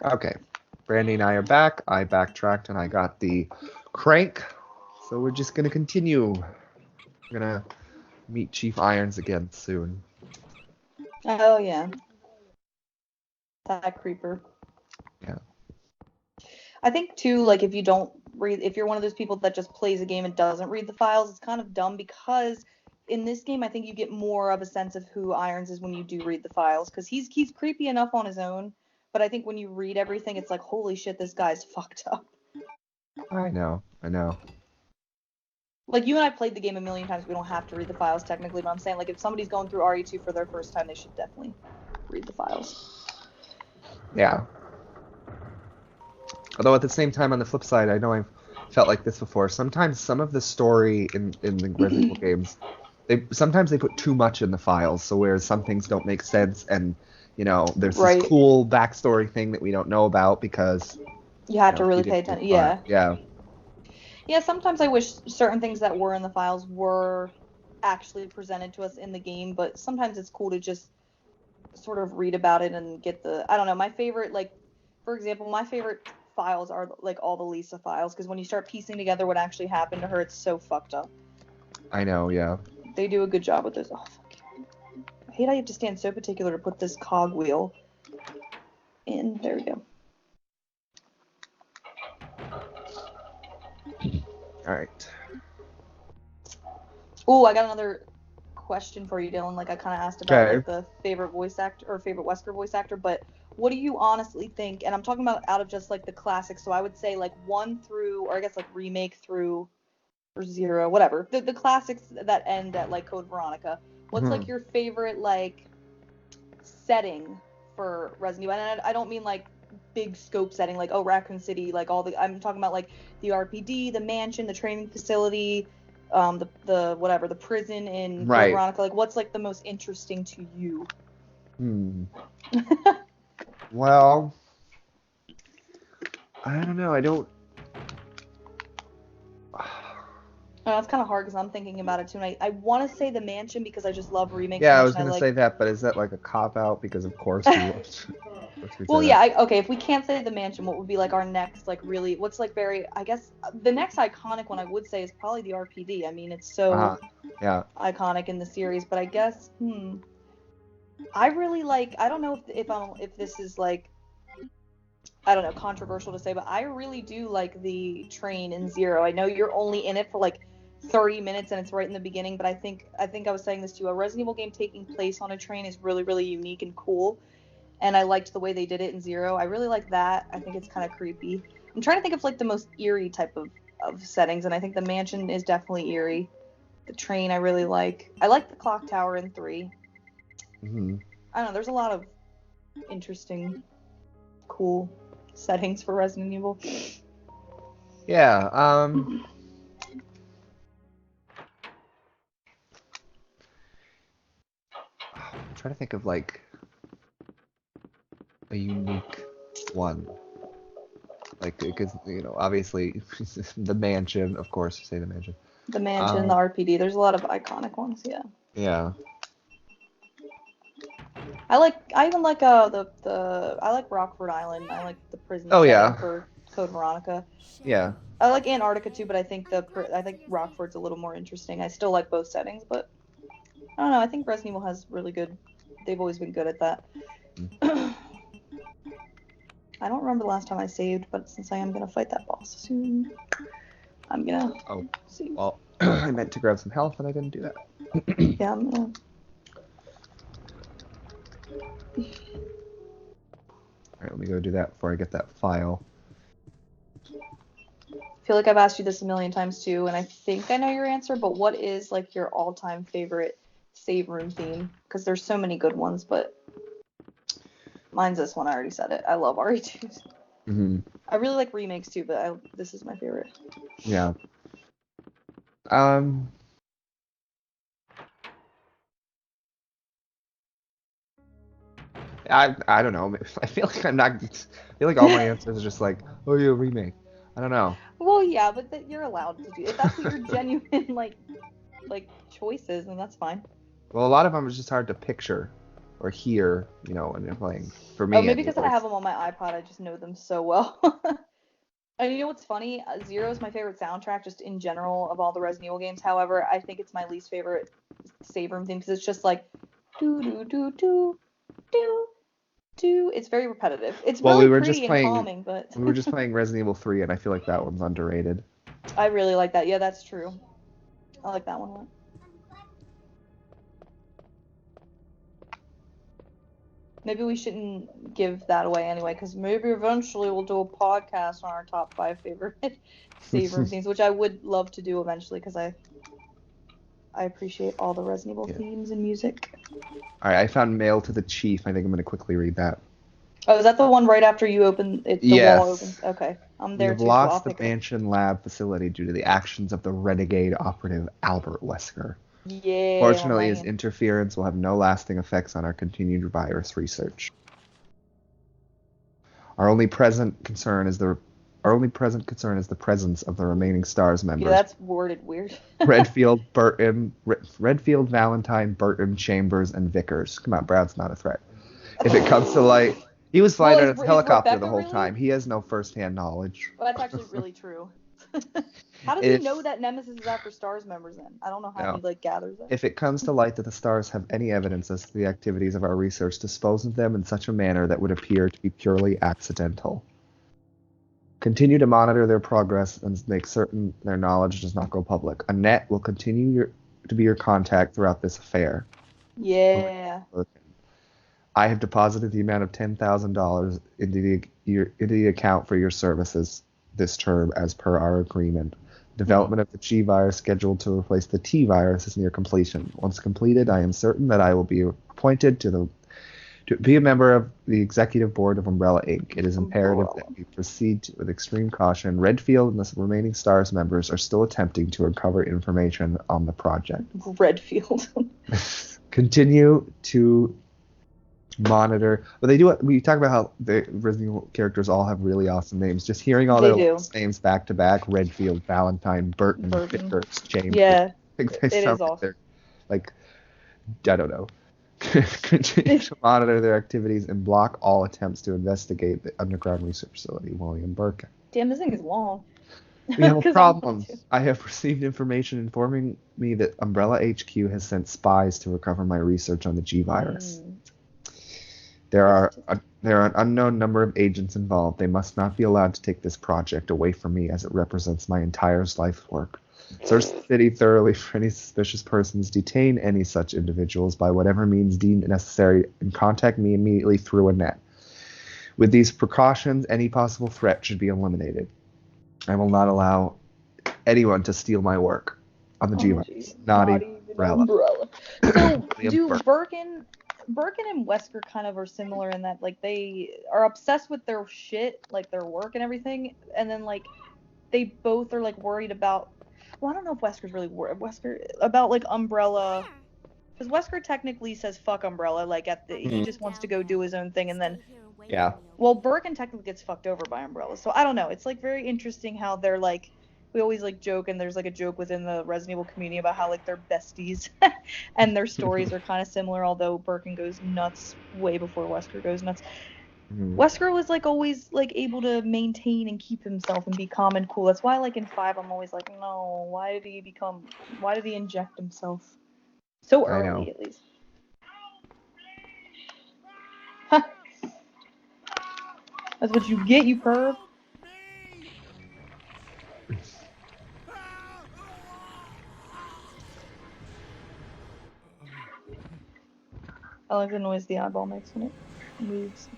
Okay. Brandy and I are back. I backtracked and I got the crank. So we're just gonna continue. We're gonna meet Chief Irons again soon. Oh yeah, that creeper. Yeah. I think too, like if you're one of those people that just plays a game and doesn't read the files, it's kind of dumb because in this game I think you get more of a sense of who Irons is when you do read the files because he's creepy enough on his own, but I think when you read everything, it's like holy shit, this guy's fucked up. I know. Like you and I played the game a million times, we don't have to read the files technically, but I'm saying like if somebody's going through RE2 for their first time, they should definitely read the files. Yeah. Although at the same time, on the flip side, I know I've felt like this before. Sometimes some of the story in the Resident Evil games, sometimes they put too much in the files. So whereas some things don't make sense, and there's Right. this cool backstory thing that we don't know about because You have to you really didn't pay read the attention. file. Yeah. Yeah. Yeah, sometimes I wish certain things that were in the files were actually presented to us in the game, but sometimes it's cool to just sort of read about it and get I don't know, my favorite, like, for example, my favorite files are, like, all the Lisa files, because when you start piecing together what actually happened to her, it's so fucked up. I know, yeah. They do a good job with this. Oh, fuck. I hate how you have to stand so particular to put this cogwheel in. There we go. All right. Ooh, I got another question for you, Dylan. Like I kind of asked about like the favorite voice actor or favorite Wesker voice actor, but what do you honestly think? And I'm talking about out of just like the classics. So I would say like 1 through, or I guess like remake through, or 0, whatever. The classics that end at like Code Veronica. What's like your favorite like setting for Resident Evil? And I don't mean like big scope setting like Raccoon City, like I'm talking about like the RPD, the mansion, the training facility, the whatever, the prison in Code Veronica. Like what's like the most interesting to you? Well, I don't know. I don't. It's kind of hard because I'm thinking about it too, and I want to say the mansion because I just love remakes. Yeah, I was gonna say that, but is that like a cop out? Because of course we. Well, yeah, okay. If we can't say the mansion, what would be like our next, like really, what's like very? I guess the next iconic one I would say is probably the RPD. I mean, it's so iconic in the series, but I guess, I really like. I don't know if this is like, I don't know, controversial to say, but I really do like the train in 0. I know you're only in it for like 30 minutes and it's right in the beginning, but I think I was saying this to you. A Resident Evil game taking place on a train is really, really unique and cool. And I liked the way they did it in 0. I really like that. I think it's kind of creepy. I'm trying to think of like the most eerie type of settings, and I think the mansion is definitely eerie. The train I really like. I like the clock tower in 3. I don't know. There's a lot of interesting, cool settings for Resident Evil. Yeah. I'm trying to think of like a unique one. Like, because obviously the mansion, of course, say the mansion. The mansion, the RPD. There's a lot of iconic ones. Yeah. Yeah. I even like I like Rockford Island. I like the prison setting for Code Veronica. Yeah. I like Antarctica too, but I think Rockford's a little more interesting. I still like both settings, but I don't know. I think Resident Evil has really good. They've always been good at that. I don't remember the last time I saved, but since I am gonna fight that boss soon, I'm gonna. Save. Well, I meant to grab some health and I didn't do that. Yeah, I'm gonna. Alright, let me go do that before I get that file. I feel like I've asked you this a million times too, and I think I know your answer, but what is like your all-time favorite save room theme? Because there's so many good ones, but mine's this one. I already said it. I love RE2s. I really like remakes too, but this is my favorite. Yeah. I don't know. I feel like I feel like all my answers are just like, oh yeah, remake. I don't know. Well, yeah, but you're allowed to do if that's what your genuine like choices, and that's fine. Well, a lot of them is just hard to picture. or hear, when they're playing. For me, maybe because I have them on my iPod, I just know them so well. And you know what's funny? Zero is my favorite soundtrack, just in general, of all the Resident Evil games. However, I think it's my least favorite save room theme, because it's just like do do do do do do. It's very repetitive. It's really pretty and calming, but we were just playing Resident Evil 3, and I feel like that one's underrated. I really like that. Yeah, that's true. I like that one a lot. Maybe we shouldn't give that away anyway, because maybe eventually we'll do a podcast on our top 5 favorite save room themes, which I would love to do eventually, because I appreciate all the Resident Evil themes and music. All right, I found Mail to the Chief. I think I'm going to quickly read that. Oh, is that the one right after you open it? The wall opens. Okay, I'm there too. You've lost the mansion lab facility due to the actions of the renegade operative Albert Wesker. Yeah. Fortunately, his interference will have no lasting effects on our continued virus research. Our only present concern is the presence of the remaining STARS members. Yeah, that's worded weird. Redfield, Valentine, Burton, Chambers, and Vickers. Come on, Brad's not a threat. If it comes to light, he was flying on his helicopter the whole time. He has no first-hand knowledge. Well, that's actually really true. How does he know that Nemesis is after STARS members then? I don't know how he gathers that. If it comes to light that the STARS have any evidence as to the activities of our research, dispose of them in such a manner that would appear to be purely accidental. Continue to monitor their progress and make certain their knowledge does not go public. Annette will continue to be your contact throughout this affair. Yeah. I have deposited the amount of $10,000 into the account for your services this term as per our agreement. Development of the G virus scheduled to replace the T virus is near completion. Once completed, I am certain that I will be appointed to be a member of the executive board of Umbrella Inc. It is imperative that we proceed with extreme caution. Redfield and the remaining STARS members are still attempting to uncover information on the project. Redfield. Continue to monitor, but they do. We talk about how the Resident Evil characters all have really awesome names. Just hearing all their names back to back: Redfield, Valentine, Burton. Vickers, James. Yeah, it is awesome. Like, I don't know. Continue to monitor their activities and block all attempts to investigate the underground research facility. William Birkin. Damn, this thing is long. We have a problem. I have received information informing me that Umbrella HQ has sent spies to recover my research on the G virus. There are an unknown number of agents involved. They must not be allowed to take this project away from me, as it represents my entire life's work. Search the city thoroughly for any suspicious persons. Detain any such individuals by whatever means deemed necessary, and contact me immediately through Annette. With these precautions, any possible threat should be eliminated. I will not allow anyone to steal my work on the G virus. Not even Umbrella. So, do Birkin and Wesker kind of are similar in that, like, they are obsessed with their shit, like their work and everything, and then, like, they both are, like, worried about, well, I don't know if Wesker's really worried about, like, Umbrella, because Wesker technically says fuck Umbrella, like, he just wants to go do his own thing, and then, well, Birkin technically gets fucked over by Umbrella, so I don't know, it's, like, very interesting how they're, like, we always, like, joke, and there's, like, a joke within the Resident Evil community about how, like, they're besties, and their stories are kind of similar, although Birkin goes nuts way before Wesker goes nuts. Wesker was, like, always, like, able to maintain and keep himself and be calm and cool. That's why, like, in 5, I'm always like, no, why did he inject himself so early, at least? Huh. That's what you get, you perv. I like the noise the eyeball makes when it moves.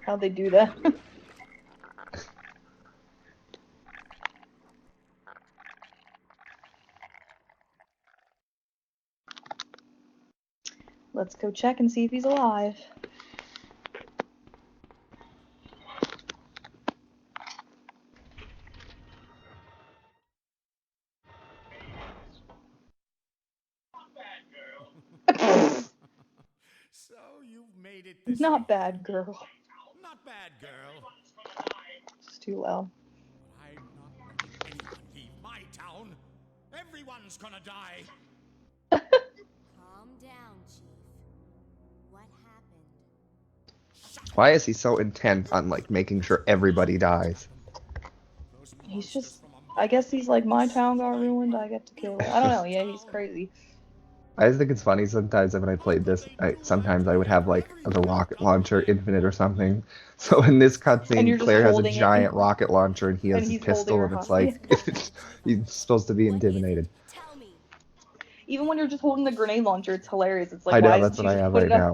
How'd they do that? Let's go check and see if he's alive. So you've made it this Not bad, girl. Not bad, girl. It's too loud. I'm not letting anyone leave my town. Everyone's gonna die. Calm down, Chief. What Why is he so intent on like making sure everybody dies? He's just, I guess he's like, my town got ruined, I get to kill it. I don't know, yeah, he's crazy. I just think it's funny sometimes when I played this, sometimes I would have like the rocket launcher infinite or something. So in this cutscene, Claire has a giant rocket launcher and he has his pistol, and it's like he's supposed to be intimidated. Even when you're just holding the grenade launcher, it's hilarious. It's like, I know, that's what I have right now.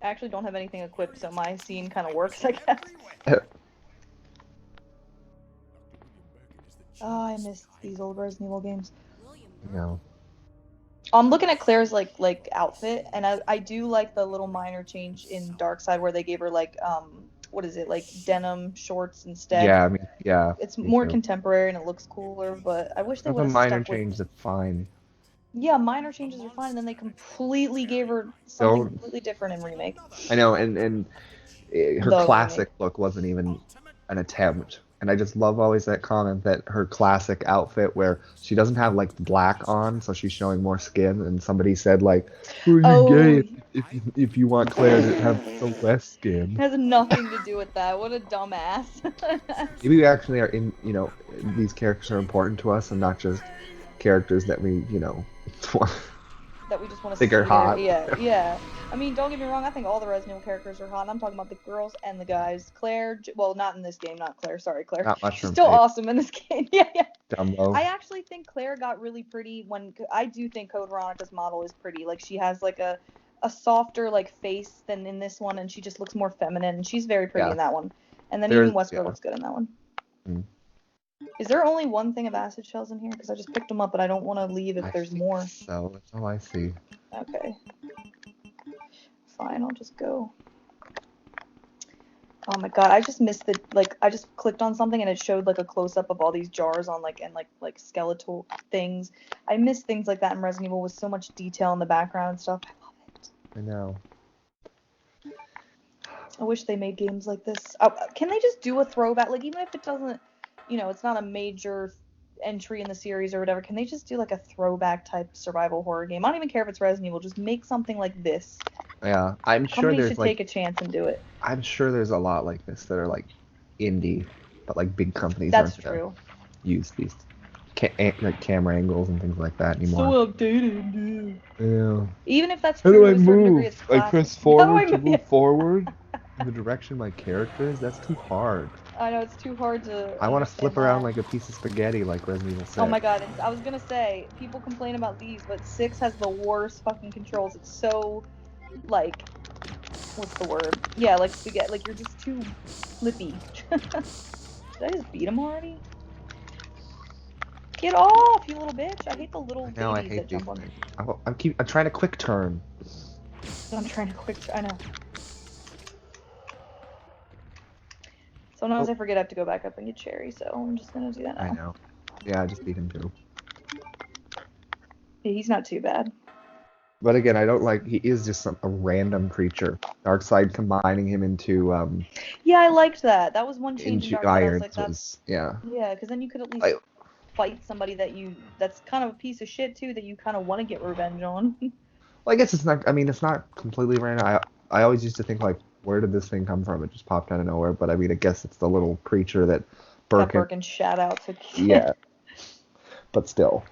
I actually don't have anything equipped, so my scene kind of works, I guess. Oh, I miss these old Resident Evil games. Yeah. I'm looking at Claire's like outfit, and I do like the little minor change in Darkside where they gave her like what is it, like denim shorts instead. Yeah, I mean, yeah. It's more contemporary and it looks cooler, but I wish they would have stuck with... minor change, that's fine. Yeah, minor changes are fine, and then they completely gave her something completely different in Remake. I know, and her classic look wasn't even an attempt. And I just love always that comment that her classic outfit where she doesn't have like black on, so she's showing more skin, and somebody said like, "Well, you're gay if you want Claire to have the less skin." It has nothing to do with that. What a dumbass. Maybe we actually are in, these characters are important to us and not just characters that we, that we just want to think are hot. Yeah. I mean, don't get me wrong, I think all the Resident Evil characters are hot, and I'm talking about the girls and the guys. Claire, well, not in this game, not Claire, sorry, Claire. Not Mushroom She's still awesome in this game, yeah. Dumbo. I actually think Claire got really pretty I do think Code Veronica's model is pretty. Like, she has, like, a softer, like, face than in this one, and she just looks more feminine, and she's very pretty in that one. And then even Wesker looks good in that one. Mm. Is there only one thing of acid shells in here? Because I just picked them up, but I don't want to leave if there's more. So, that's all I see. Okay. Fine, I'll just go. Oh my god, I just missed the, like, I just clicked on something and it showed, like, a close-up of all these jars on, like, and, like skeletal things. I miss things like that in Resident Evil with so much detail in the background and stuff. I love it. I know. I wish they made games like this. Oh, can they just do a throwback? Like, even if it doesn't, it's not a major entry in the series or whatever, can they just do, like, a throwback type survival horror game? I don't even care if it's Resident Evil, just make something like this. Yeah, I'm sure Companies there's should like, take a chance and do it. I'm sure there's a lot like this that are like indie, but like big companies aren't true. Use these like camera angles and things like that anymore. So updated, yeah. Even if that's true, how do I move? I press forward to move forward in the direction my character is. That's too hard. I know, it's too hard to. I want to flip around like a piece of spaghetti, like Resident Evil 6. Oh my god! I was gonna say, people complain about these, but 6 has the worst fucking controls. It's so, like, what's the word? Yeah, like spaghetti. Like, you're just too flippy. Did I just beat him already? Get off, you little bitch! I hate the little babies that jump on me. I'm trying to quick turn. I'm trying to quick turn. I know. Sometimes I forget I have to go back up and get Cherry, so I'm just gonna do that now. I know. Yeah, I just beat him too. Yeah, he's not too bad. But again, I don't like, he is just a random creature. Darkseid combining him into yeah, I liked that. That was one change in Darkseid. Irons like, was, yeah. Yeah, because then you could at least fight somebody that's kind of a piece of shit too, that you kind of want to get revenge on. Well, I guess it's not, I mean, it's not completely random. I always used to think, like, where did this thing come from? It just popped out of nowhere. But I mean, I guess it's the little creature that Birkin shout out to. Yeah. But still.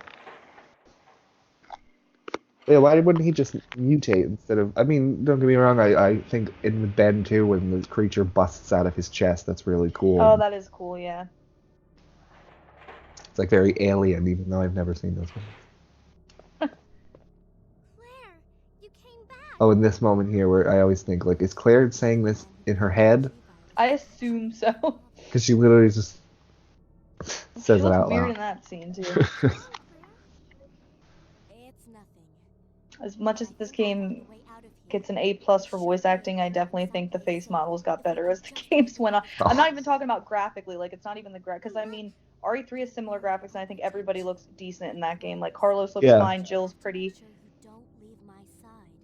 Yeah, why wouldn't he just mutate instead of... I mean, don't get me wrong, I think in the Ben too, when the creature busts out of his chest, that's really cool. Oh, that is cool, yeah. It's like very alien, even though I've never seen this one. Oh, in this moment here, where I always think, like, is Claire saying this in her head? I assume so. Because she literally just says it out loud. She looks weird in that scene, too. As much as this game gets an A+ for voice acting, I definitely think the face models got better as the games went on. I'm not even talking about graphically, like, it's not even the because I mean, RE3 has similar graphics, and I think everybody looks decent in that game. Like, Carlos looks fine, Jill's pretty.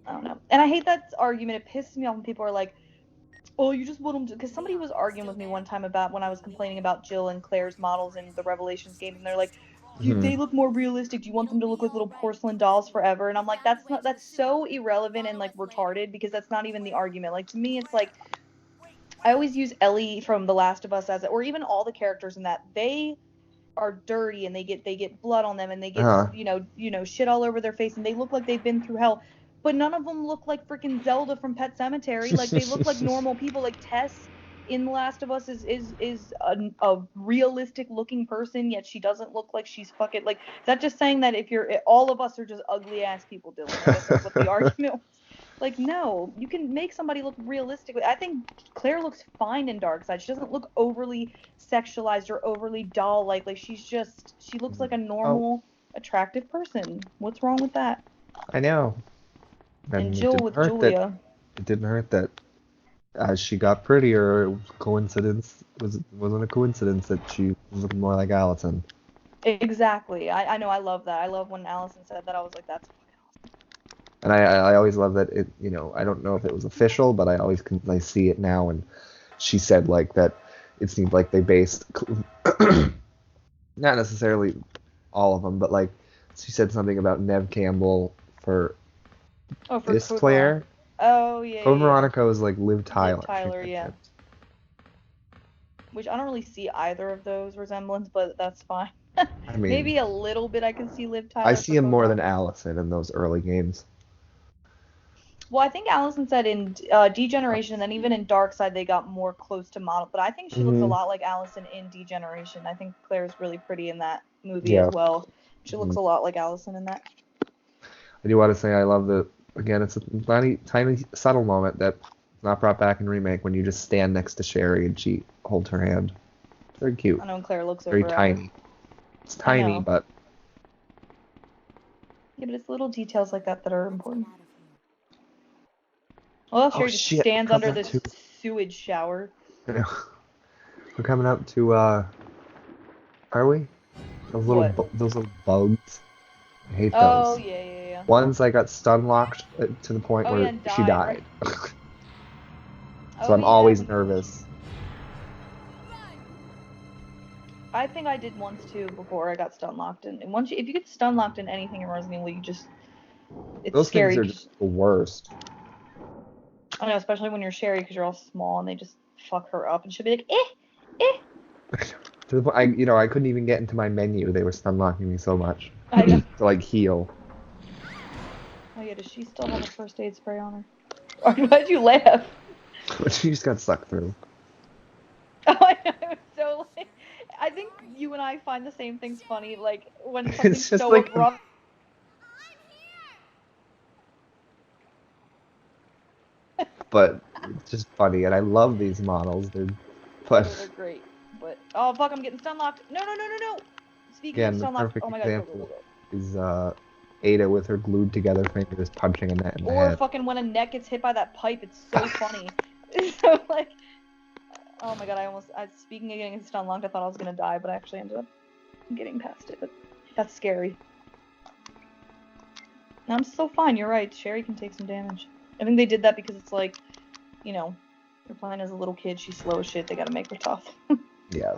I don't know. And I hate that argument. It pisses me off when people are like, oh, you just want them to... Because somebody was arguing with me one time about when I was complaining about Jill and Claire's models in the Revelations game, and they're like, they look more realistic. Do you want them to look like little porcelain dolls forever? And I'm like, that's so irrelevant and like retarded, because that's not even the argument. Like, to me, it's like, I always use Ellie from The Last of Us or even all the characters in that, they are dirty and they get blood on them and they get shit all over their face and they look like they've been through hell. But none of them look like freaking Zelda from Pet Sematary. Like, they look like normal people. Like, Tess in The Last of Us is a realistic looking person, yet she doesn't look like she's fucking, like, is that just saying that all of us are just ugly ass people, Dylan? I guess that's what the argument was. Like, no, you can make somebody look realistic. I think Claire looks fine in Darkseid. She doesn't look overly sexualized or overly doll-like. Like, she looks like a normal, attractive person. What's wrong with that? I know. And Jill with Julia. It didn't hurt that as she got prettier, it wasn't a coincidence that she was looking more like Allison. Exactly. I know. I love that. I love when Allison said that. I was like, that's fucking awesome. And I always love that it, I don't know if it was official, but I see it now, and she said like that it seemed like they based not necessarily all of them, but like she said something about Nev Campbell for this Claire. Oh yeah. Veronica was like Liv Tyler. Liv Tyler, yeah. Which I don't really see either of those resemblance, but that's fine. I mean, maybe a little bit I can see Liv Tyler. I see him more than Allison in those early games. Well, I think Allison said in Degeneration, and then even in Darkseid, they got more close to model. But I think she looks a lot like Allison in Degeneration. I think Claire's really pretty in that movie as well. She looks a lot like Allison in that. I do want to say I love again, it's a tiny, subtle moment that's not brought back in Remake when you just stand next to Sherry and she holds her hand. Very cute. I know, and Claire looks very tiny. It's tiny, but... Yeah, but it's little details like that are important. Well, Sherry just stands under this sewage shower. I know. We're coming up to, are we? Those little bugs. I hate those. Oh, yeah. Once I got stun locked to the point where she died. Right? So I'm always nervous. I think I did once too before I got stun locked. And once if you get stun locked in anything in Resident Evil, it's those scary. Those things are just the worst. I know, especially when you're Sherry, because you're all small and they just fuck her up, and she'll be like, eh. To the point, I couldn't even get into my menu. They were stun locking me so much. I know. To like heal. Oh yeah, does she still have a first aid spray on her? Why'd you laugh? She just got sucked through. Oh, I know. So like, I think you and I find the same things funny. Like when something's so abrupt. But it's just funny, and I love these models. They're great. But oh fuck, I'm getting stun locked. No. Speaking of stun locked, oh my god. Example is Ada with her glued together fingers punching Annette in the head. Or fucking when Annette gets hit by that pipe, it's so funny. So like, oh my god, speaking of getting stun locked, I thought I was gonna die, but I actually ended up getting past it. But that's scary. I'm still fine. You're right. Sherry can take some damage. I think they did that because it's like, you're playing as a little kid. She's slow as shit. They gotta make her tough. Yeah.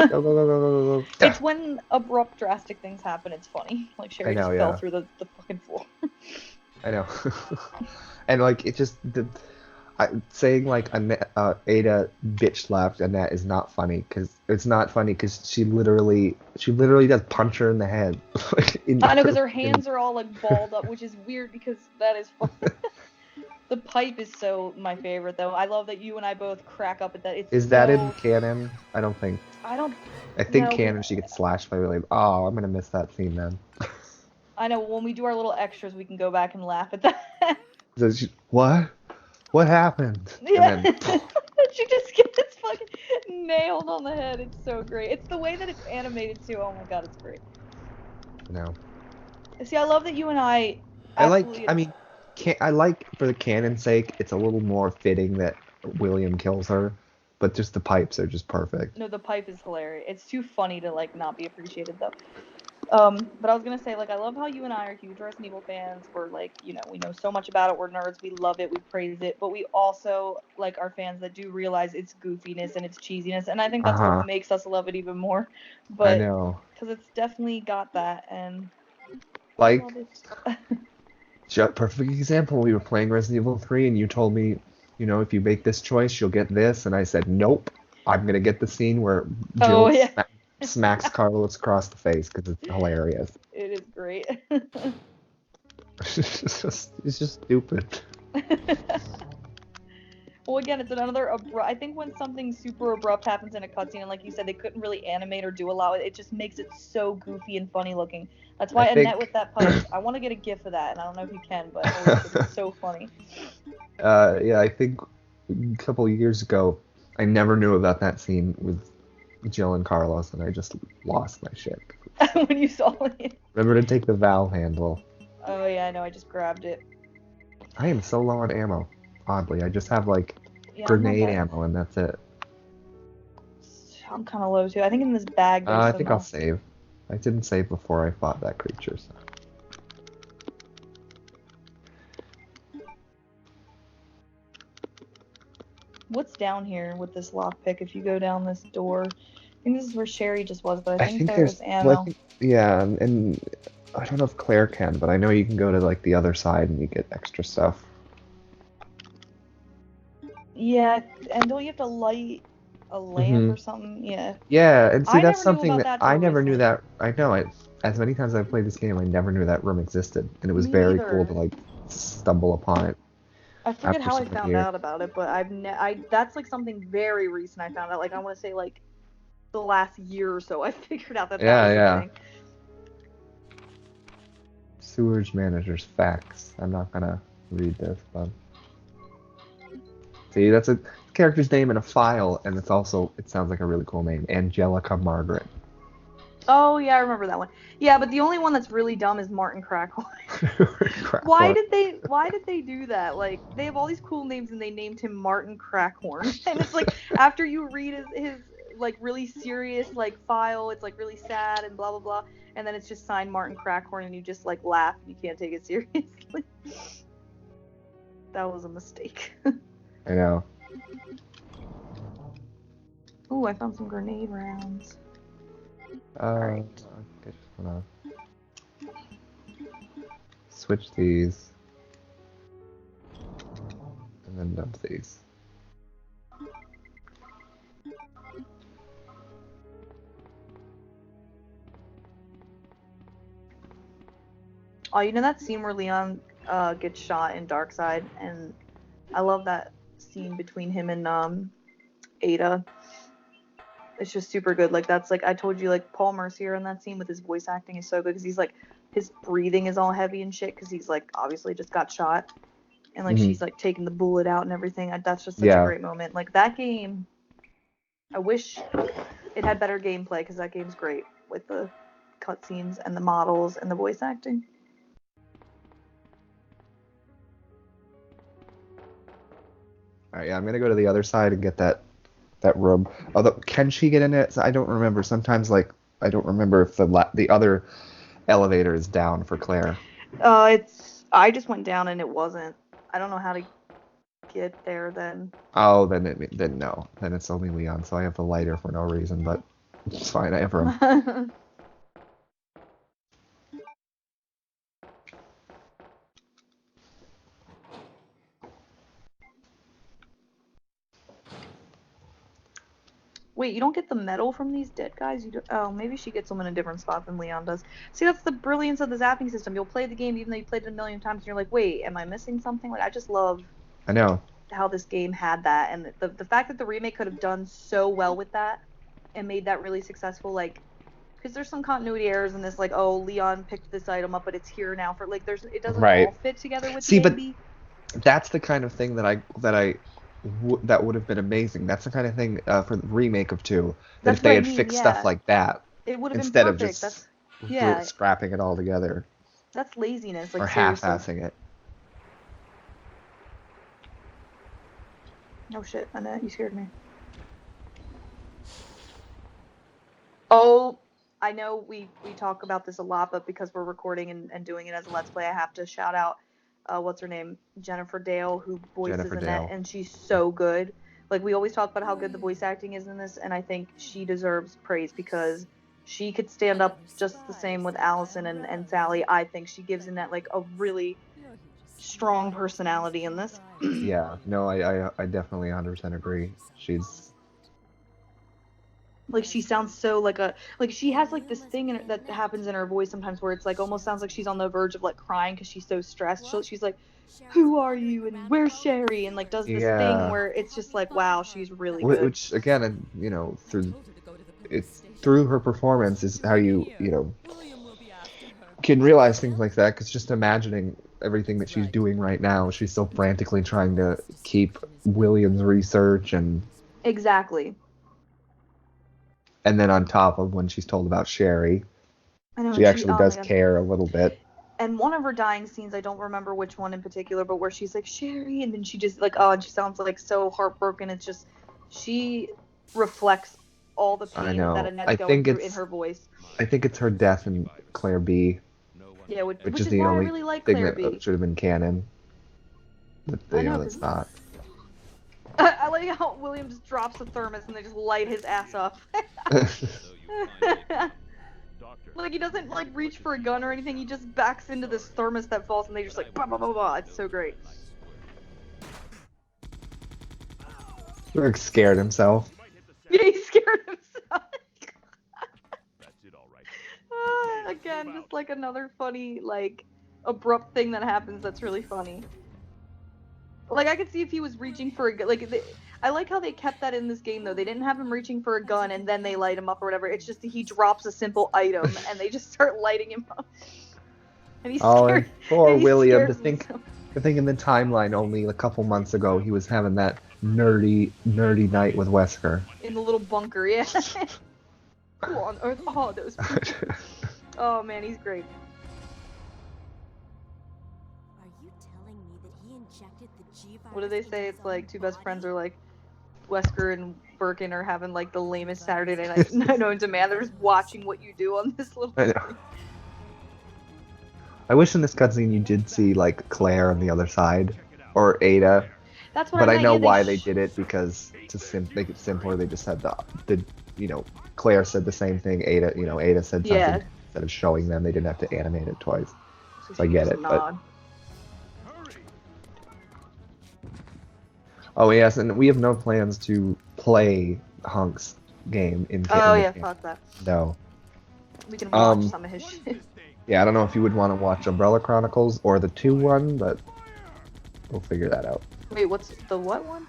Go. It's when abrupt, drastic things happen. It's funny. Like Sherry just fell through the fucking floor. I know. And like it just saying like Ada bitch slapped Annette is not funny because it's not funny because she literally does punch her in the head. I know because her hands are all like balled up, which is weird because that is funny. The pipe is so my favorite though. I love that you and I both crack up at that. Is that in canon? I don't think. I think canon she gets slashed by really. Oh, I'm gonna miss that scene then. I know when we do our little extras, we can go back and laugh at that. What? What happened? Yeah. And then, she just gets fucking nailed on the head. It's so great. It's the way that it's animated too. Oh my god, it's great. No. See, I love that you and I like for the canon's sake, it's a little more fitting that William kills her, but just the pipes are just perfect. No, the pipe is hilarious. It's too funny to like not be appreciated though. But I was gonna say, like, I love how you and I are huge Resident Evil fans. We're like, you know, we know so much about it. We're nerds. We love it. We praise it. But we also like are fans that do realize its goofiness and its cheesiness, and I think that's what makes us love it even more. But I know. Because it's definitely got that, and like, I love it. Perfect example. We were playing Resident Evil 3, and you told me, you know, if you make this choice, you'll get this, and I said, nope. I'm gonna get the scene where Jill smacks Carlos across the face because it's hilarious. It is great. It's just stupid. Well, again, it's another I think when something super abrupt happens in a cutscene, and like you said, they couldn't really animate or do a lot, it just makes it so goofy and funny looking. That's why Annette with that punch, I want to get a gif of that, and I don't know if you can, but it's so funny. Yeah, I think a couple of years ago, I never knew about that scene with Jill and Carlos, and I just lost my shit. When you saw it. Remember to take the valve handle. Oh yeah, I know, I just grabbed it. I am so low on ammo. Oddly, I just have like grenade ammo, and that's it. I'm kind of low too. I think in this bag there's I think I'll save. I didn't save before I fought that creature, so. What's down here with this lockpick? If you go down this door, I think this is where Sherry just was, but I think there's ammo. Well, yeah, and I don't know if Claire can, but I know you can go to like the other side and you get extra stuff. Yeah, and don't you have to light a lamp or something? Yeah. Yeah, and see, that's something that I never knew that. I know it. As many times I've played this game, I never knew that room existed, and it was very cool to like stumble upon it. I forget how I found out about it, but that's like something very recent I found out. Like I want to say like the last year or so I figured out that that was a thing. Sewage manager's facts. I'm not gonna read this, but see, that's a character's name in a file, and it sounds like a really cool name, Angelica Margaret. Oh yeah, I remember that one. Yeah, but the only one that's really dumb is Martin Crackhorn. Why did they do that? Like, they have all these cool names and they named him Martin Crackhorn. And it's like, after you read his like really serious like file, it's like really sad and blah blah blah, and then it's just signed Martin Crackhorn and you just like laugh and you can't take it seriously. That was a mistake. I know. Ooh, I found some grenade rounds. Alright. Okay, just wanna switch these and then dump these. Oh, you know that scene where Leon gets shot in Darkside, and I love that scene between him and Ada. It's just super good. Like, that's like, I told you, like, Paul Mercier in that scene with his voice acting is so good because he's like, his breathing is all heavy and shit because he's like obviously just got shot, and like she's like taking the bullet out and everything. That's just such a great moment. Like, that game, I wish it had better gameplay because that game's great with the cutscenes and the models and the voice acting. Alright, yeah, I'm gonna go to the other side and get that room. Although, can she get in it? I don't remember. Sometimes, like, I don't remember if the other elevator is down for Claire. I just went down and it wasn't. I don't know how to get there then. Oh, then no. Then it's only Leon, so I have the lighter for no reason, but it's fine. I have room. Wait, you don't get the medal from these dead guys? You do, oh, maybe she gets them in a different spot than Leon does. See, that's the brilliance of the zapping system. You'll play the game even though you played it a million times, and you're like, wait, am I missing something? Like, I just love how this game had that, and the fact that the remake could have done so well with that and made that really successful, like, because there's some continuity errors in this, like, oh, Leon picked this item up, but it's here now for, like, it doesn't all fit together with the but that's the kind of thing that would have been amazing. That's the kind of thing for the remake of 2. That if they had fixed stuff like that, it would have instead been of just scrapping it all together. That's laziness, like, or half-assing it. Oh shit, Annette, you scared me. Oh, I know we talk about this a lot, but because we're recording and doing it as a Let's Play, I have to shout out, what's her name? Jennifer Dale, who voices Annette, and she's so good. Like, we always talk about how good the voice acting is in this, and I think she deserves praise because she could stand up just the same with Allison and Sally. I think she gives Annette, like, a really strong personality in this. Yeah, no, I definitely 100% agree. She's... Like, she sounds so like she has like this thing that happens in her voice sometimes where it's like almost sounds like she's on the verge of like crying because she's so stressed. She's like, "Who are you?" and "Where's Sherry?" and like does this thing where it's just like, wow, she's really good. Which again, you know, through her performance is how you can realize things like that, because just imagining everything that she's doing right now, she's so frantically trying to keep William's research and... Exactly. And then on top of when she's told about Sherry, she actually does care a little bit. And one of her dying scenes, I don't remember which one in particular, but where she's like, Sherry, and then she just like, and she sounds like so heartbroken. It's just, she reflects all the pain that Annette's going through in her voice. I think it's her death in ClaireB. Yeah, which is the only really like thing that should have been canon. But that's not. I like how William just drops a thermos and they just light his ass up. Like, he doesn't like reach for a gun or anything. He just backs into this thermos that falls and they just like blah blah blah blah. It's so great. Rick scared himself. Yeah, he scared himself. Again, just like another funny, like, abrupt thing that happens that's really funny. Like, I could see if he was reaching for a gun. Like, I like how they kept that in this game, though. They didn't have him reaching for a gun and then they light him up or whatever. It's just that he drops a simple item and they just start lighting him up. And he's scared. And poor William. To think in the timeline only a couple months ago, he was having that nerdy night with Wesker. In the little bunker, yeah. Who on earth are those people? Oh, man, he's great. What do they say? It's like two best friends are like Wesker and Birkin are having like the lamest Saturday night known to man. They're just watching what you do on this little thing. I wish in this cutscene you did see like Claire on the other side or Ada. That's what but I know why they did it, because to make it simpler, they just had the Claire said the same thing. Ada said something instead of showing them. They didn't have to animate it twice. So I get it, but. Oh yes, and we have no plans to play Hunk's game in canon. Oh yeah, fuck that. No. We can watch some of his shit. Yeah, I don't know if you would want to watch Umbrella Chronicles or the 2 one, but we'll figure that out. Wait, what's the what one?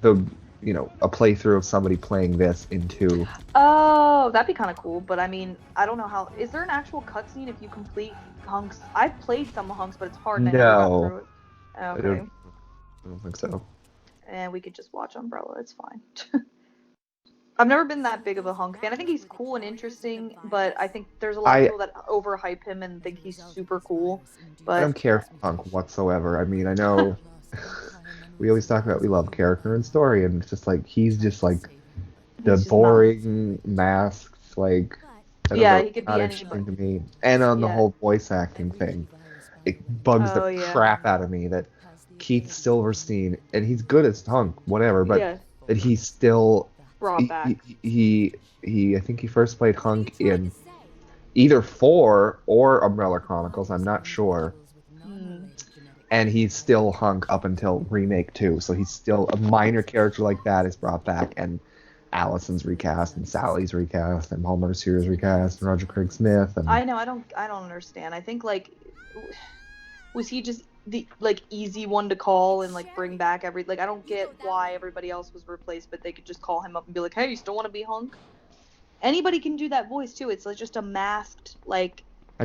A playthrough of somebody playing this in 2. Oh, that'd be kind of cool, but I mean, I don't know how. Is there an actual cutscene if you complete Hunk's? I've played some Hunks, but it's hard. And I never got through it. Okay. I don't think so. And we could just watch Umbrella. It's fine. I've never been that big of a Hunk fan. I think he's cool and interesting, but I think there's a lot of people that overhype him and think he's super cool. But I don't care for Hunk whatsoever. I mean, I know we always talk about we love character and story, and it's just like he's just like the boring masked, like I don't know, he could not be interesting to me. And on the whole voice acting thing, it bugs the crap out of me that Keith Silverstein, and he's good as Hunk, whatever, but that he's still brought back. He I think he first played Hunk in either 4 or Umbrella Chronicles, I'm not sure. And he's still Hunk up until Remake 2, so he's still a minor character like that is brought back, and Allison's recast, and Sally's recast, and Paul Mercier's recast, and Roger Craig Smith. And I know, I don't understand. I think, like, was he just the easy one to call and bring back I don't get why everybody else was replaced, but they could just call him up and be like, hey, you still want to be Hunk? Anybody can do that voice too. It's just a masked I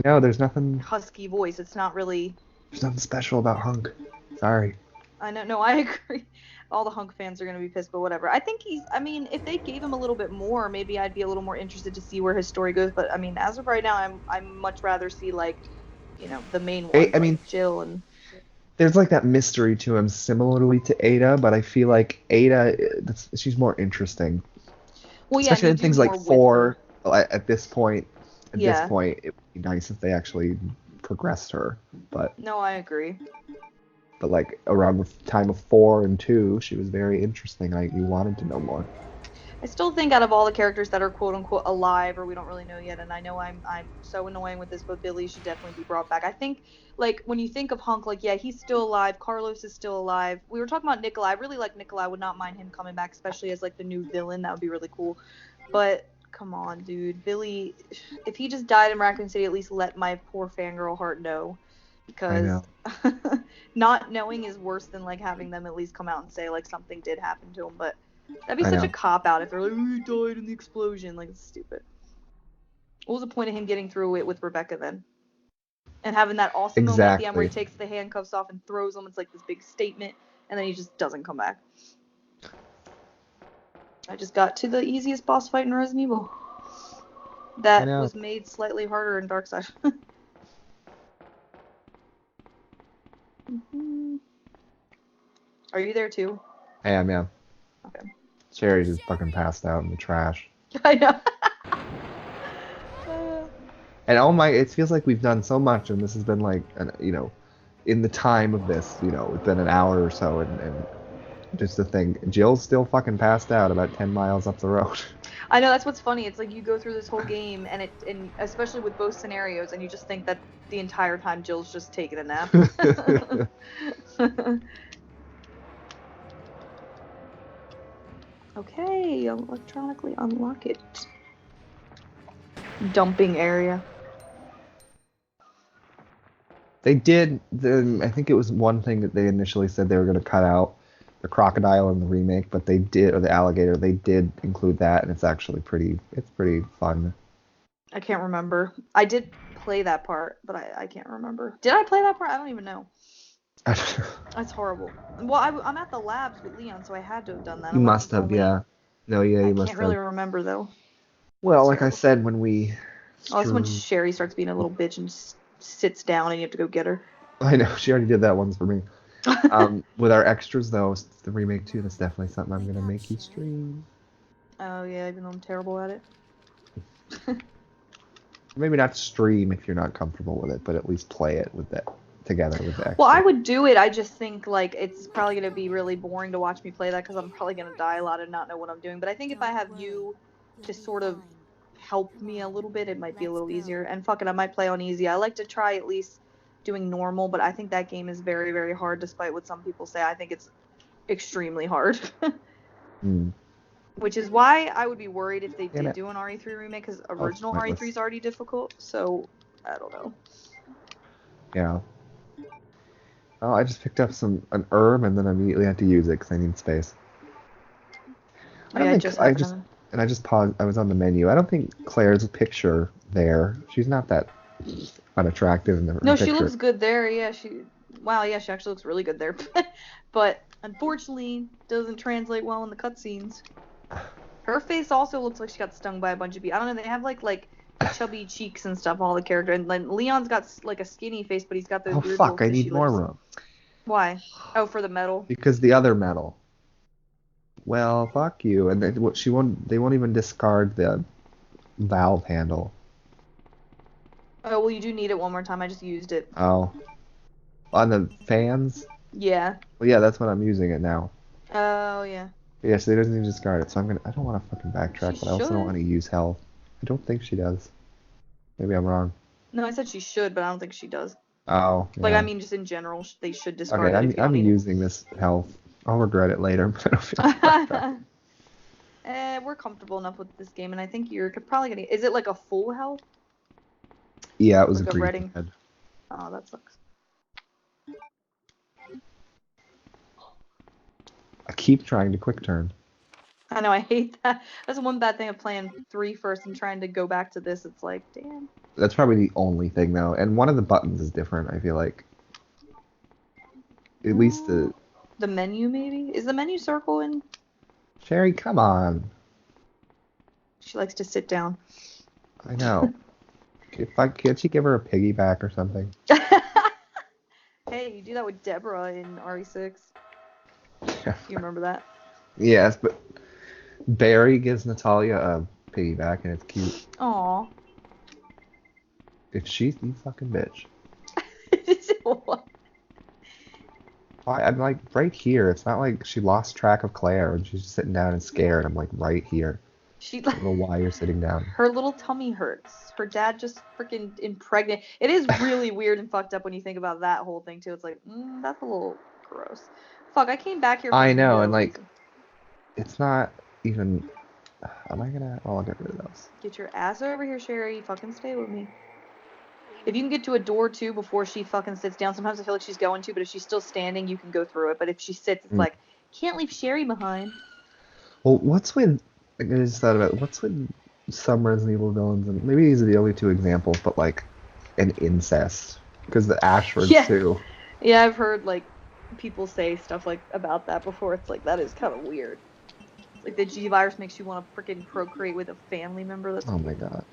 know, there's nothing husky voice. It's not really, there's nothing special about Hunk. Sorry. I know, no, I agree. All the Hunk fans are gonna be pissed, but whatever. I think if they gave him a little bit more, maybe I'd be a little more interested to see where his story goes, but as of right now, I'm much rather see the main one, Jill and there's that mystery to him similarly to Ada, but I feel like Ada, she's more interesting. Well, especially in things like 4, At this point, it would be nice if they actually progressed her. But no, I agree. But like around the time of 4 and 2, she was very interesting. You wanted to know more. I still think out of all the characters that are quote unquote alive, or we don't really know yet, and I know I'm so annoying with this, but Billy should definitely be brought back. I think like when you think of Hunk, like yeah, he's still alive. Carlos is still alive. We were talking about Nikolai. I really like Nikolai. I would not mind him coming back, especially as like the new villain. That would be really cool. But come on, dude, Billy, if he just died in Raccoon City, at least let my poor fangirl heart know, because not knowing is worse than like having them at least come out and say like something did happen to him. But that'd be such a cop-out if they're like, oh, he died in the explosion. Like, it's stupid. What was the point of him getting through it with Rebecca then? And having that awesome moment at the end where he takes the handcuffs off and throws them. It's like this big statement, and then he just doesn't come back. I just got to the easiest boss fight in Resident Evil. That was made slightly harder in Darkside. Are you there too? I am, yeah. Okay. Sherry's just fucking passed out in the trash. I know. And it feels like we've done so much, and this has been like, in the time of this, it's been an hour or so, and just the thing, Jill's still fucking passed out about 10 miles up the road. I know, that's what's funny. It's like you go through this whole game, and especially with both scenarios, and you just think that the entire time Jill's just taking a nap. Okay, electronically unlock it. Dumping area. They did, I think it was one thing that they initially said they were going to cut out, the crocodile in the remake, but they did, or the alligator, they did include that, and it's actually pretty fun. I can't remember. I did play that part, but I can't remember. Did I play that part? I don't even know. That's horrible. Well, I'm at the labs with Leon, so I had to have done that. You must have, yeah. No, yeah, you must have. I can't really remember, though. Well, like I said, when we... Oh, that's when Sherry starts being a little bitch and sits down and you have to go get her. I know, she already did that once for me. With our extras, though, the remake too, that's definitely something I'm going to make you stream. Oh, yeah, even though I'm terrible at it. Maybe not stream if you're not comfortable with it, but at least play it with that together with the extras. Well, I would do it. I just think, like, it's probably going to be really boring to watch me play that because I'm probably going to die a lot and not know what I'm doing. But I think if I have you to sort of help me a little bit, it might be a little easier. And fuck it, I might play on easy. I like to try at least doing normal, but I think that game is very, very hard, despite what some people say. I think it's extremely hard. Which is why I would be worried if they did do an RE3 remake, because original RE3 is already difficult, so I don't know. Yeah. Oh, I just picked up an herb and then immediately had to use it because I need space. I just paused. I was on the menu. I don't think Claire's picture there. She's not that unattractive in the picture. She looks good there. Yeah, she actually looks really good there. But unfortunately, doesn't translate well in the cutscenes. Her face also looks like she got stung by a bunch of bees. I don't know. They have like chubby cheeks and stuff. All the character, and then Leon's got like a skinny face, but he's got those. Oh fuck! I need more room. Why? Oh, for the metal. Because the other metal. Well, fuck you. And they won't even discard the valve handle. Oh, well, you do need it one more time. I just used it. Oh. On the fans? Yeah. Well, yeah, that's what I'm using it now. Oh, yeah. Yeah, so he doesn't even discard it. So I don't want to fucking backtrack, but I also don't want to use health. I don't think she does. Maybe I'm wrong. No, I said she should, but I don't think she does. Oh. Yeah. Like, I mean, just in general, they should discard it. Okay, I'm using this health. I'll regret it later, but I don't feel like we're comfortable enough with this game, and I think you're probably gonna. Is it like a full health? Yeah, it was like a green head. Oh, that sucks. I keep trying to quick turn. I know, I hate that. That's one bad thing of playing 3 first and trying to go back to this. It's like, damn. That's probably the only thing, though. And one of the buttons is different, I feel like. At least the menu, maybe? Is the menu circle in? Sherry, come on. She likes to sit down. I know. Can't you give her a piggyback or something? Hey, you do that with Deborah in RE6. You remember that? Yes, but Barry gives Natalia a piggyback, and it's cute. Aw. If she's the fucking bitch. What? I'm like right here. It's not like she lost track of Claire and she's just sitting down and scared. I'm like right here. I don't know why you're sitting down. Her little tummy hurts. Her dad just freaking impregnated. It is really weird and fucked up when you think about that whole thing too. It's like, that's a little gross. Fuck, I came back here for I know, and like, it's not even. Am I gonna? Oh, I'll get rid of those. Get your ass over here, Sherry. Fucking stay with me. If you can get to a door too before she fucking sits down, sometimes I feel like she's going to, but if she's still standing, you can go through it. But if she sits, it's like, can't leave Sherry behind. Well, what's with some Resident Evil villains, and maybe these are the only two examples, but like an incest, because the Ashfords too. Yeah, I've heard like people say stuff like about that before. It's like that is kind of weird. Like the G virus makes you want to freaking procreate with a family member. That's oh my god.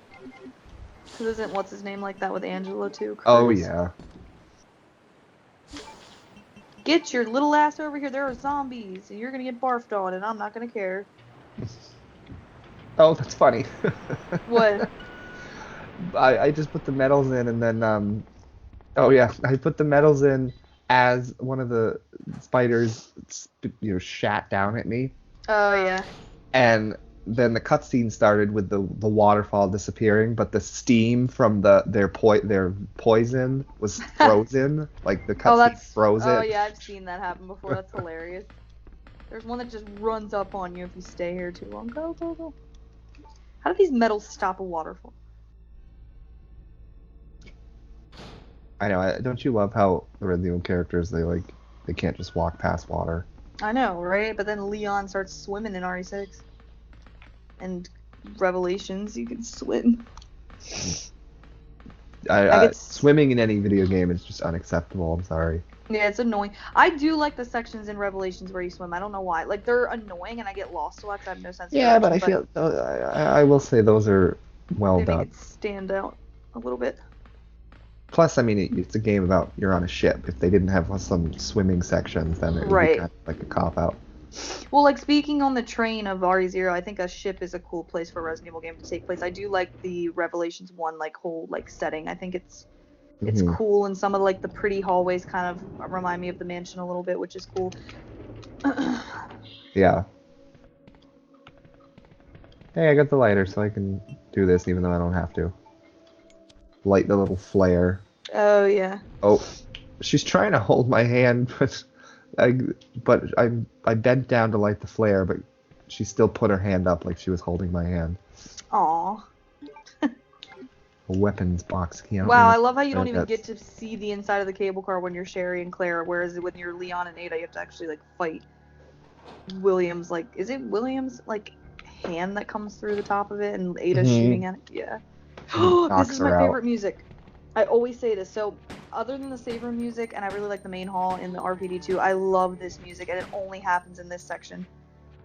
Because isn't what's his name like that with Angela too? Chris? Oh yeah. Get your little ass over here. There are zombies, and you're gonna get barfed on, and I'm not gonna care. Oh, that's funny. What? I just put the medals in, and then oh yeah, I put the medals in as one of the spiders, shat down at me. Oh yeah. And then the cutscene started with the waterfall disappearing, but the steam from their poison was frozen. Like the cutscene froze it. Oh yeah, I've seen that happen before. That's hilarious. There's one that just runs up on you if you stay here too long. Go, go, go. How do these medals stop a waterfall? I know. Don't you love how the Resident Evil characters they can't just walk past water? I know, right? But then Leon starts swimming in RE6. And Revelations, you can swim. Swimming in any video game is just unacceptable. I'm sorry. Yeah, it's annoying. I do like the sections in Revelations where you swim. I don't know why. Like, they're annoying and I get lost a lot because I have no sense of direction. Yeah, but I feel... I will say those are well done. They make it stand out a little bit. Plus, I mean, it's a game about you're on a ship. If they didn't have some swimming sections, then it would be kind of like a cop-out. Well, like, speaking on the train of RE0, I think a ship is a cool place for a Resident Evil game to take place. I do like the Revelations 1, like, whole, like, setting. I think it's cool, and some of, like, the pretty hallways kind of remind me of the mansion a little bit, which is cool. Yeah. Hey, I got the lighter, so I can do this even though I don't have to. Light the little flare. Oh, yeah. Oh, she's trying to hold my hand, but I bent down to light the flare, but she still put her hand up like she was holding my hand. Aww. A weapons box. Wow, I love how you don't even get to see the inside of the cable car when you're Sherry and Claire, whereas when you're Leon and Ada, you have to actually, like, fight Williams, like, is it Williams, like, hand that comes through the top of it, and Ada's shooting at it? Yeah. This is my favorite music. I always say this. So, other than the Saver music, and I really like the main hall in the RPD 2, I love this music, and it only happens in this section.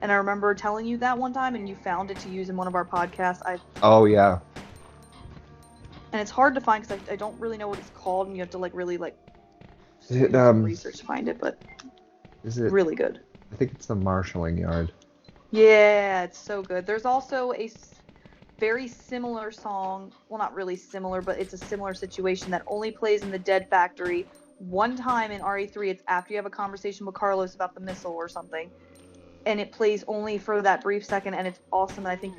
And I remember telling you that one time, and you found it to use in one of our podcasts. Oh, yeah. And it's hard to find, because I don't really know what it's called, and you have to, like, really, like, research to find it, but is it really good. I think it's the marshalling yard. Yeah, it's so good. There's also a very similar song, well, not really similar, but it's a similar situation that only plays in the Dead Factory one time in RE3. It's after you have a conversation with Carlos about the missile or something, and it plays only for that brief second, and it's awesome. And I think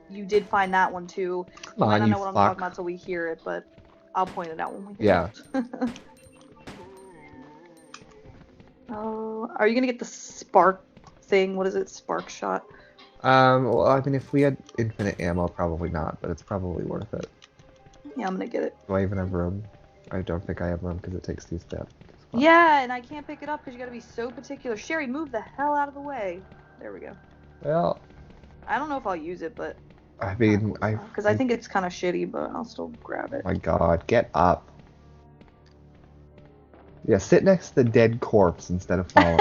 you did find that one too. Come on, I don't know what I'm talking about till we hear it, but I'll point it out when we hear it. Oh, are you gonna get the spark thing? What is it? Spark shot? Well, I mean, if we had infinite ammo, probably not, but it's probably worth it. Yeah, I'm gonna get it. Do I even have room? I don't think I have room because it takes 2 steps. Yeah, and I can't pick it up because you gotta be so particular. Sherry, move the hell out of the way. There we go. Well, I don't know if I'll use it, but I mean, because I think it's kind of shitty, but I'll still grab it. My God, get up. Yeah, sit next to the dead corpse instead of following.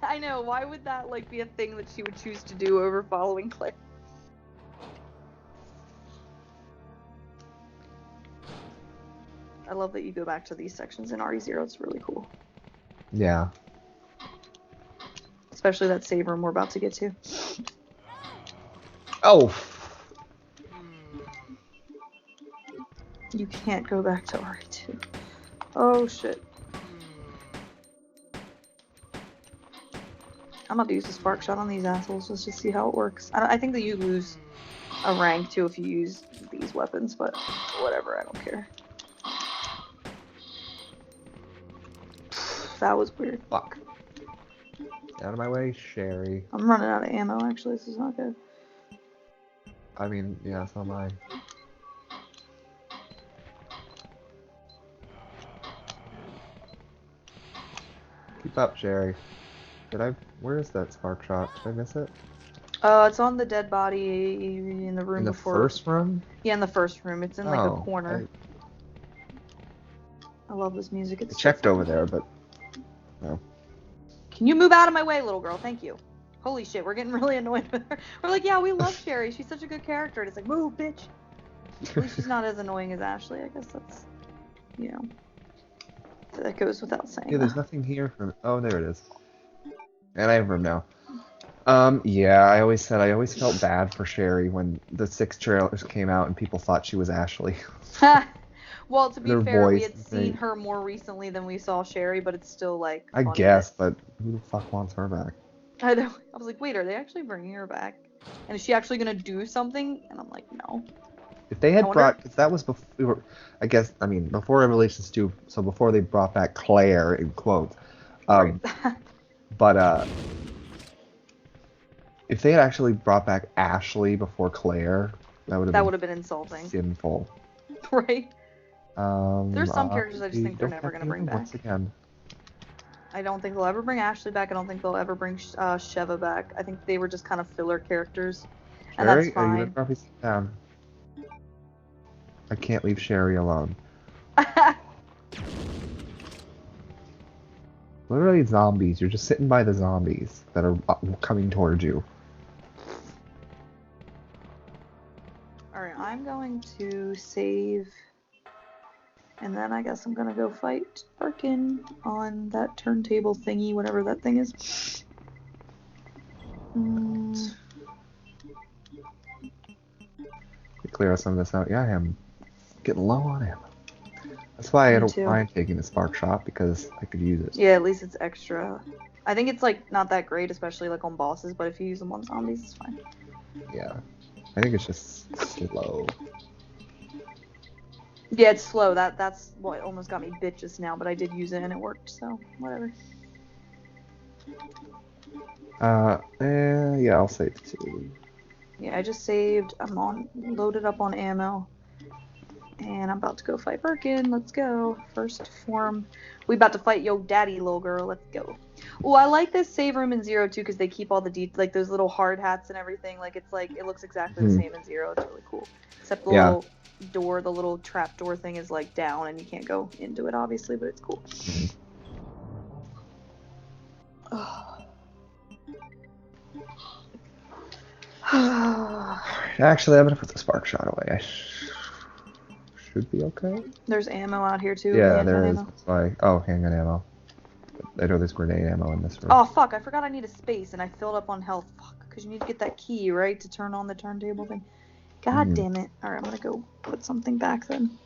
I know. Why would that like be a thing that she would choose to do over following Claire? I love that you go back to these sections in RE0. It's really cool. Yeah. Especially that save room we're about to get to. Oh. You can't go back to RE2. Oh shit. I'm about to use the spark shot on these assholes just to see how it works. I think that you lose a rank too if you use these weapons, but whatever, I don't care. That was weird. Fuck. Out of my way, Sherry. I'm running out of ammo, actually. This is not good. I mean, yeah, so am I. Keep up, Sherry. Where is that spark shot? Did I miss it? It's on the dead body in the room before. In the first room? Yeah, in the first room. It's in like a corner. I love this music. It's I checked over there, but no. Can you move out of my way, little girl? Thank you. Holy shit, we're getting really annoyed with her. We're like, yeah, we love Sherry. She's such a good character. And it's like, move, bitch. At least she's not as annoying as Ashley. I guess that's, you know, that goes without saying. Yeah, there's nothing here from. Oh, there it is. And I have room now. Yeah, I always felt bad for Sherry when the 6 trailers came out and people thought she was Ashley. Well, to be fair, we had seen her more recently than we saw Sherry, but it's still like. I guess, but who the fuck wants her back? I know. I was like, wait, are they actually bringing her back? And is she actually gonna do something? And I'm like, no. If they had if that was before, before Revelations 2, so before they brought back Claire in quotes. Right. But if they had actually brought back Ashley before Claire, that would have been insulting. Sinful. Right. There's some characters I just think they're never gonna bring back. Once again. I don't think they'll ever bring Ashley back. I don't think they'll ever bring Sheva back. I think they were just kind of filler characters, and that's fine. Are you probably sit down? I can't leave Sherry alone. Literally zombies. You're just sitting by the zombies that are coming towards you. Alright, I'm going to save. And then I guess I'm gonna go fight Birkin on that turntable thingy, whatever that thing is. Clear some of this out. Yeah, I am getting low on ammo. That's why I don't mind taking the spark shot, because I could use it. Yeah, at least it's extra. I think it's like not that great, especially like on bosses, but if you use them on zombies, it's fine. Yeah. I think it's just slow. Yeah, it's slow. That's what almost got me bit just now, but I did use it and it worked, so whatever. Yeah, I'll save too. Yeah, I just saved. I'm loaded up on ammo. And I'm about to go fight Birkin. Let's go. First form. We about to fight yo daddy, little girl. Let's go. Oh, I like this save room in Zero too, because they keep all the like those little hard hats and everything. Like it looks exactly the same in Zero. It's really cool. Except the little door, the little trap door thing is like down, and you can't go into it obviously, but it's cool. Actually, I'm gonna put the spark shot away. I should be okay. There's ammo out here too. Yeah, there is. That's why. Oh, handgun ammo. I know there's grenade ammo in this room. Oh fuck! I forgot I need a space, and I filled up on health. Fuck, because you need to get that key right to turn on the turntable thing. God damn it! All right, I'm gonna go put something back then.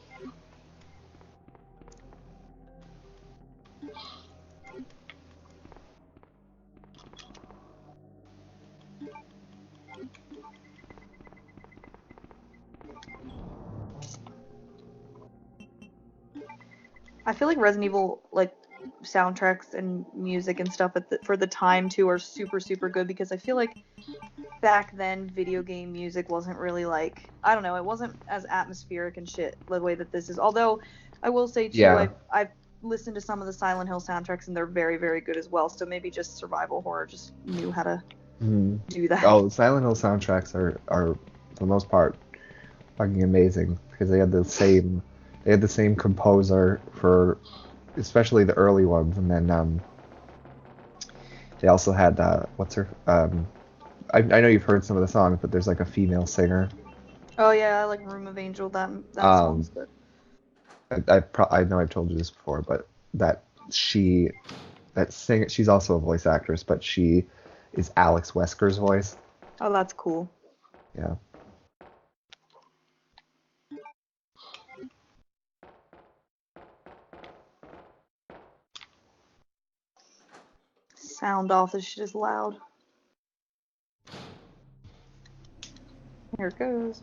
I feel like Resident Evil like soundtracks and music and stuff for the time too are super good, because I feel like back then video game music wasn't really like, I don't know, it wasn't as atmospheric and shit the way that this is. Although I will say too, I've listened to some of the Silent Hill soundtracks and they're very good as well. So maybe just survival horror just knew how to do that. Oh, the Silent Hill soundtracks are for the most part fucking amazing, because they had the same composer for especially the early ones, and then they also had what's her I know you've heard some of the songs, but there's like a female singer. Oh yeah, I like Room of Angel. That song's good. I know I've told you this before, but she's also a voice actress, but she is Alex Wesker's voice. Oh, that's cool. Yeah. sound off. This shit is loud. Here it goes.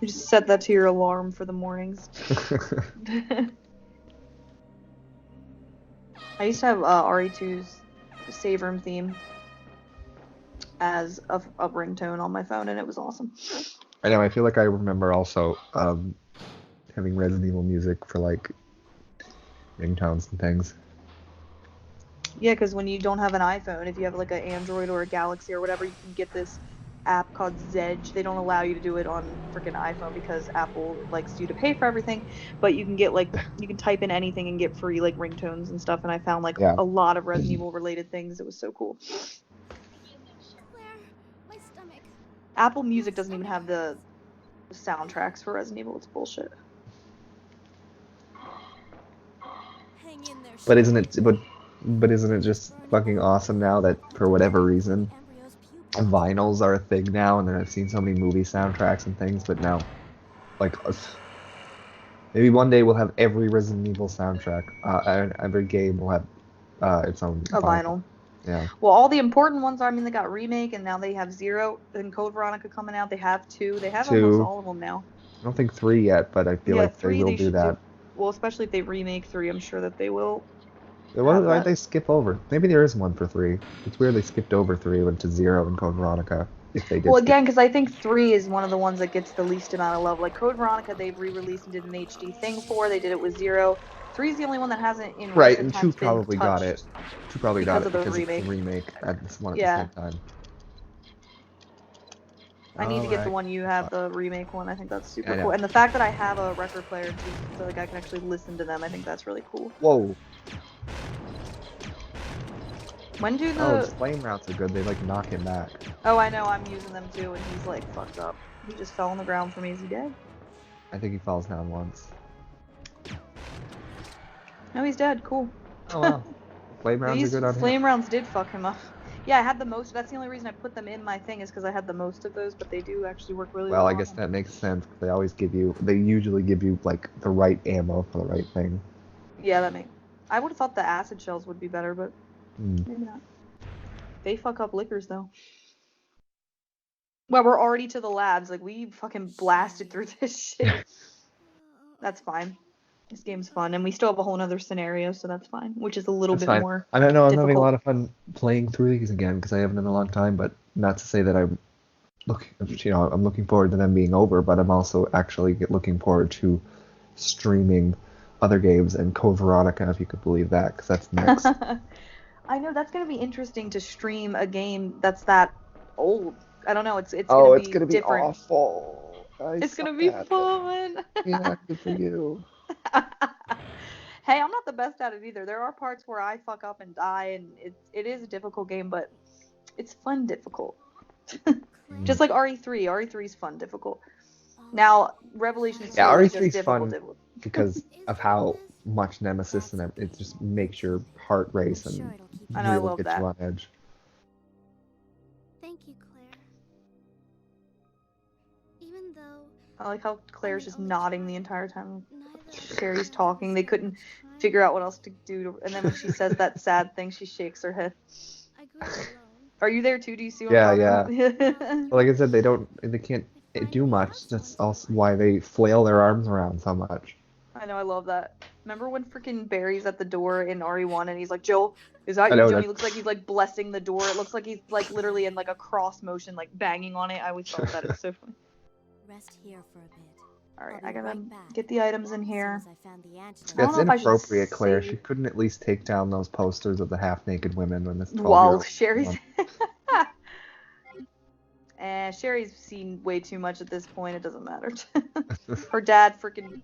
You just set that to your alarm for the mornings. I used to have RE2's save room theme as a ringtone on my phone, and it was awesome. I know. I feel like I remember also having Resident Evil music for like ringtones and things. Yeah, because when you don't have an iPhone, if you have like an Android or a Galaxy or whatever, you can get this app called Zedge. They don't allow you to do it on freaking iPhone because Apple likes you to pay for everything, but you can get like, you can type in anything and get free like ringtones and stuff, and I found like a lot of Resident Evil related things. It was so cool. Claire, my stomach. Apple Music doesn't even have the soundtracks for Resident Evil. It's bullshit. Hang in there, But isn't it just fucking awesome now that for whatever reason vinyls are a thing now, and then I've seen so many movie soundtracks and things, but now, like, maybe one day we'll have every Resident Evil soundtrack, every game will have its own vinyl. Yeah. Well, all the important ones are, I mean, they got Remake, and now they have 0, and Code Veronica coming out. They have 2. They have almost all of them now. I don't think 3 yet, but I feel like 3 they will do that. Well, especially if they remake 3, I'm sure that they will. Why'd they skip over? Maybe there is one for 3. It's weird they skipped over 3, went to 0 and Code Veronica. If they did. Well, again, because I think 3 is one of the ones that gets the least amount of love. Like Code Veronica, they've re-released and did an HD thing for. They did it with 0. 3 is the only one that hasn't in right, recent and times 2 probably been got it. 2 probably got it because remake. it's the remake at the same time. I need to get the one you have, the remake one. I think that's super cool. And the fact that I have a record player too, so like I can actually listen to them, I think that's really cool. Whoa. When do the... Oh, his flame rounds are good. They like knock him back. Oh, I know. I'm using them too, and he's like fucked up. He just fell on the ground for me. Is he dead? I think he falls down once. No, he's dead. Cool. Oh wow. Flame rounds are good on him. Flame rounds did fuck him up. Yeah, I had the most. That's the only reason I put them in my thing is because I had the most of those, but they do actually work really well. Well, I guess that makes sense. They always give you. They usually give you like the right ammo for the right thing. Yeah, that makes. I would have thought the acid shells would be better, but maybe not. They fuck up liquors though. Well, we're already to the labs. Like we fucking blasted through this shit. That's fine. This game's fun, and we still have a whole other scenario, so that's fine. Which is a little bit more. I don't know. I'm having a lot of fun playing through these again because I haven't in a long time. But not to say that I'm looking forward to them being over, but I'm also actually looking forward to streaming other games and Code Veronica, if you could believe that, because that's next. I know that's gonna be interesting to stream a game that's that old. I don't know. It's gonna be different. Awful. It's gonna be fun. Yeah, good for you. Hey, I'm not the best at it either. There are parts where I fuck up and die, and it is a difficult game, but it's fun difficult. Just like RE3. RE3 is fun difficult. Now, Revelations 2 is just difficult fun because of how much Nemesis and it just makes your heart race and really gets you on edge. Thank you, Claire. Even though I like how Claire's just nodding the entire time. Sherry's talking. They couldn't figure out what else to do. And then when she says that sad thing, she shakes her head. I grew up alone. Are you there too? Do you see what I'm talking about? Well, like I said, they can't do much. That's also why they flail their arms around so much. I know, I love that. Remember when freaking Barry's at the door in RE1 and he's like, Joel, is that you? Joel? He looks like he's like blessing the door. It looks like he's like literally in like a cross motion, like banging on it. I always thought that. It's so funny. Rest here for a bit. Alright, I gotta get the items in here. That's inappropriate, Claire. She couldn't at least take down those posters of the half-naked women when this 12-year-old... Well, Sherry's... Sherry's seen way too much at this point. It doesn't matter. Her dad freaking...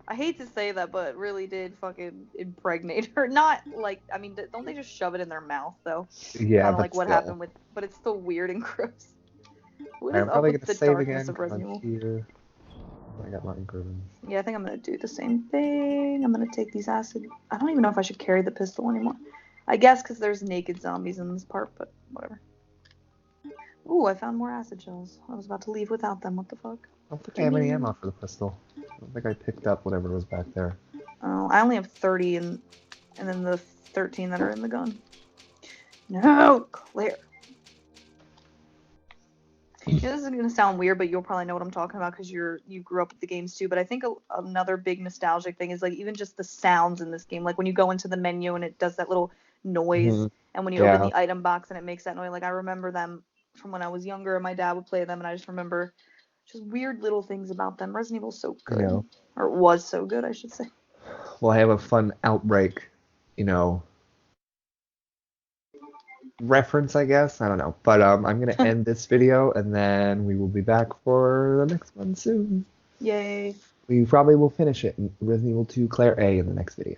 I hate to say that, but really did fucking impregnate her. Not like... I mean, don't they just shove it in their mouth, though? Yeah, but like what happened with... But it's still weird and gross. What is I'm probably up with gonna the save darkness again. of Resident Evil? I got mine proven. Yeah, I think I'm gonna do the same thing. I'm gonna take these acid. I don't even know if I should carry the pistol anymore. I guess because there's naked zombies in this part, but whatever. Ooh, I found more acid shells. I was about to leave without them. What the fuck? I don't think I have any ammo for the pistol. I don't think I picked up whatever was back there. Oh, I only have 30 and then the 13 that are in the gun. No, Claire. You know, this is gonna sound weird, but you'll probably know what I'm talking about because you grew up with the games too. But I think another big nostalgic thing is like even just the sounds in this game. Like when you go into the menu and it does that little noise, and when you open the item box and it makes that noise. Like I remember them from when I was younger, and my dad would play them, and I just remember just weird little things about them. Resident Evil's so good, or it was so good, I should say. Well, I have a fun Outbreak, reference, I guess. I don't know. But I'm going to end this video, and then we will be back for the next one soon. Yay. We probably will finish it in Resident Evil 2 ClaireA in the next video.